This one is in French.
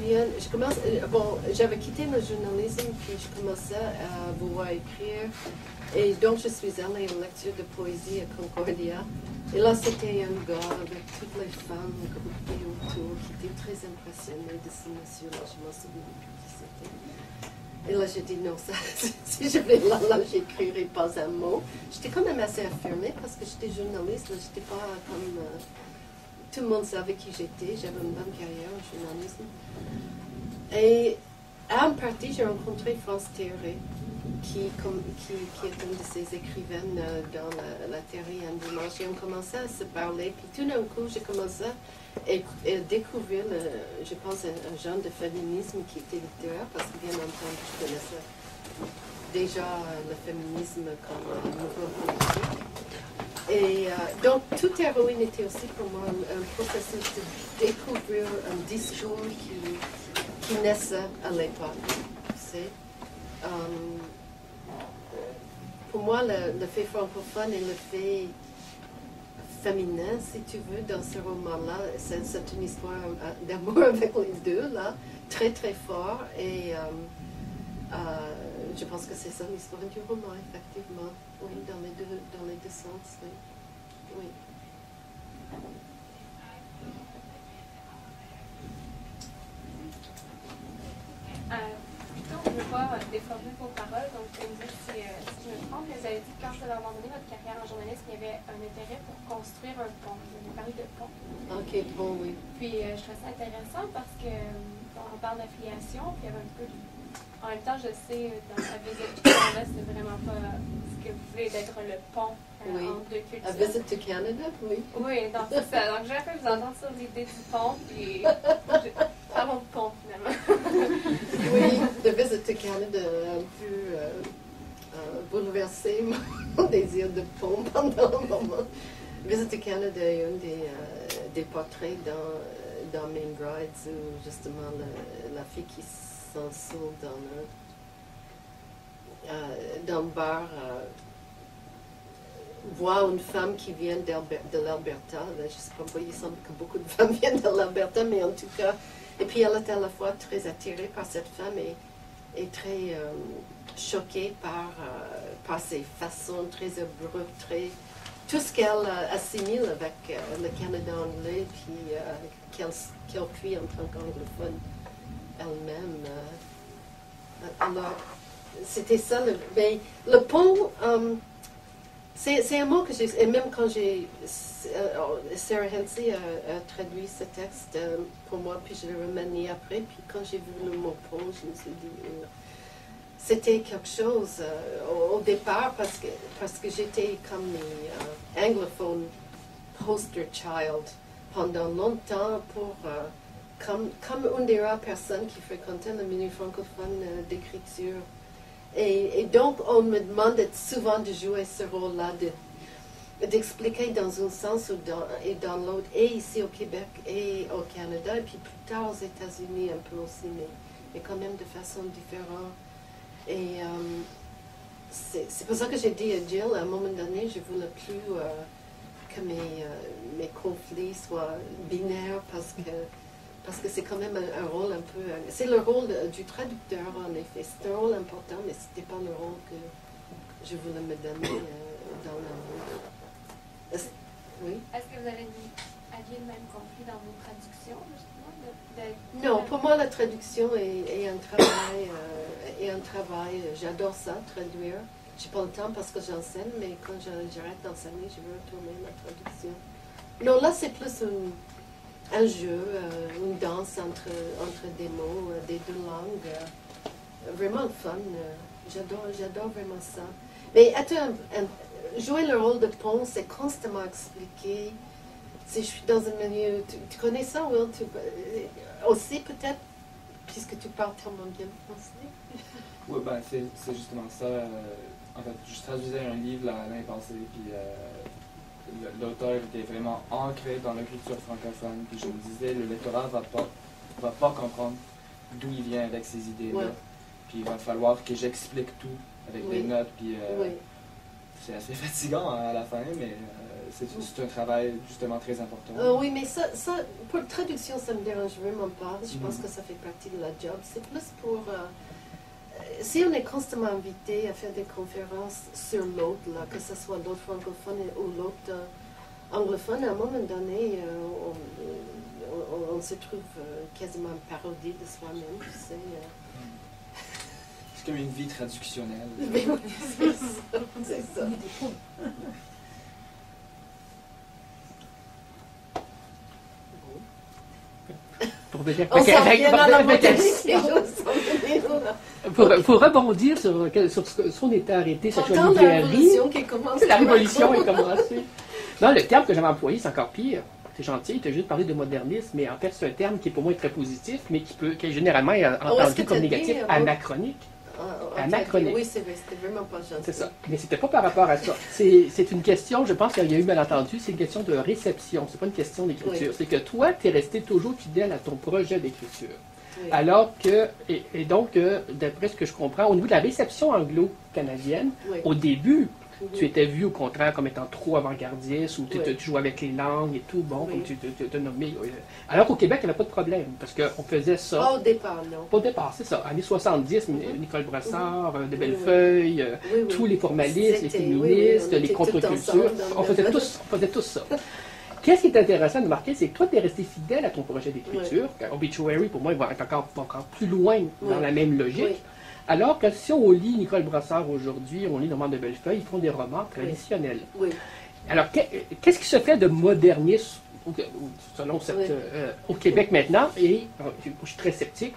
souviens, j'avais quitté le journalisme, puis je commençais à vouloir écrire. Et donc, je suis allée à une lecture de poésie à Concordia. Et là, c'était un gars avec toutes les femmes groupées autour qui étaient très impressionnées de ce monsieur-là. Je m'en souviens plus qui c'était. Et là, j'ai dit non, ça, si je vais là, j'écrirai pas un mot. J'étais quand même assez affirmée parce que j'étais journaliste. Je n'étais pas comme... tout le monde savait qui j'étais. J'avais une bonne carrière en journalisme. Et à une partie, j'ai rencontré France Théoré, qui est une de ces écrivaines dans la théorie un dimanche. Et on commençait à se parler. Puis tout d'un coup, j'ai commencé à découvrir, je pense, un genre de féminisme qui était littéraire, parce que bien entendu, je connaissais déjà le féminisme comme un mouvement politique. Et donc, toute héroïne était aussi pour moi un processus de découvrir un discours qui naissait à l'époque. Tu sais. Pour moi, le fait francophone et le fait féminin, si tu veux, dans ce roman-là, c'est une histoire d'amour avec les deux, là, très très fort. Et je pense que c'est ça l'histoire du roman, effectivement. Oui, dans les deux sens, oui. Oui. Plutôt, je ne veux pas déformer vos paroles, donc vous me dites si je me trompe, mais vous avez dit que quand vous avez abandonné votre carrière en journalisme, il y avait un intérêt pour construire un pont. Vous avez parlé de pont. Ok, pont, oui. Puis je trouve ça intéressant parce que on parle d'affiliation, puis il y avait un peu de... En même temps, je sais, dans la visite du Canada, c'est vraiment pas ce que vous voulez d'être le pont entre deux cultures. A Visit to Canada, oui. Oui, donc c'est ça. Donc j'ai un peu vous entendre sur l'idée du pont, puis parlons de pont finalement. Oui, The Visit to Canada a un peu bouleversé mon désir de pont pendant un moment. Visit to Canada est un des portraits dans Main Brides où justement la fille qui s'en sort dans le bar voit une femme qui vient de l'Alberta. Je ne sais pas pourquoi il semble que beaucoup de femmes viennent de l'Alberta, mais en tout cas. Et puis elle est à la fois très attirée par cette femme et très choquée par ses façons très abruptes, tout ce qu'elle assimile avec le Canada anglais, puis qu'elle fuit en tant qu'anglophone elle-même. Alors, c'était ça. Mais le pont, c'est un mot que j'ai... Et même quand Sarah Hensey a traduit ce texte pour moi, puis je l'ai remanié après, puis quand j'ai vu le mot pont, je me suis dit... c'était quelque chose au départ, parce que j'étais comme les anglophones poster child pendant longtemps comme une des rares personnes qui fréquentait le milieu francophone d'écriture. Et donc, on me demandait souvent de jouer ce rôle-là, d'expliquer dans un sens et dans l'autre, et ici au Québec et au Canada, et puis plus tard aux États-Unis un peu aussi, mais quand même de façon différente. Et c'est pour ça que j'ai dit à Jill, à un moment donné, je ne voulais plus que mes conflits soient binaires, parce que c'est quand même un rôle un peu... C'est le rôle du traducteur, en effet. C'est un rôle important, mais ce n'était pas le rôle que je voulais me donner dans la vie. Oui? Est-ce que vous aviez le même conflit dans vos traductions, justement? Non, pour moi, la traduction est un travail. J'adore ça, traduire. Je n'ai pas le temps parce que j'enseigne, mais quand j'arrête d'enseigner, je veux retourner à la traduction. Non, là, c'est plus un jeu, une danse entre des mots, des deux langues. Vraiment fun. J'adore vraiment ça. Mais jouer le rôle de pont, c'est constamment expliqué. Si je suis dans un milieu... Tu connais ça, Will? Aussi, peut-être, puisque tu parles tellement bien français. Oui, ben, c'est justement ça. En fait, je traduisais un livre l'année passée, puis l'auteur était vraiment ancré dans la culture francophone, puis je me disais, le lectorat va pas comprendre d'où il vient avec ces idées-là. Ouais. Puis il va falloir que j'explique tout avec des notes, puis c'est assez fatigant à la fin, mais c'est un travail justement très important. Oui, mais ça, pour la traduction, ça ne me dérange vraiment pas. Je pense que ça fait partie de la job. C'est plus pour... si on est constamment invité à faire des conférences sur l'autre, que ce soit l'autre francophone ou l'autre anglophone, à un moment donné, on se trouve quasiment une parodie de soi-même, tu sais. C'est comme une vie traductionnelle. Mais oui, c'est ça. C'est ça. Pour rebondir sur ce qu'on était arrêté, cette la révolution qui commence. La révolution est commencée. Non, le terme que j'avais employé, c'est encore pire. C'est gentil, tu as juste parlé de modernisme, mais en fait, c'est un terme qui est pour moi très positif, mais qui est généralement entendu comme négatif, anachronique. Anachronique. Oui, c'est vrai, c'était vraiment pas gentil. C'est ça. Mais c'était pas par rapport à ça. C'est une question, je pense qu'il y a eu malentendu, c'est une question de réception, c'est pas une question d'écriture. Oui. C'est que toi, tu es resté toujours fidèle à ton projet d'écriture. Oui. Alors que, et donc, d'après ce que je comprends, au niveau de la réception anglo-canadienne, oui. Au début, tu étais vu au contraire comme étant trop avant-gardiste, ou tu jouais avec les langues et tout, bon, comme tu t'es nommé. Alors qu'au Québec, il n'y avait pas de problème, parce qu'on faisait ça. Pas au départ, non. Pas au départ, c'est ça. Années 70, Nicole Brassard, de Bellefeuille, tous les formalistes, les féministes, les contre-cultures, on faisait tous ça. Qu'est-ce qui est intéressant de remarquer, c'est que toi, tu es resté fidèle à ton projet d'écriture. Obituary, pour moi, il va être encore plus loin dans la même logique. Alors que si on lit Nicole Brassard aujourd'hui, on lit Normand de Bellefeuille, ils font des romans traditionnels. Oui. Alors, qu'est-ce qui se fait de moderniste, selon au Québec maintenant, et je suis très sceptique,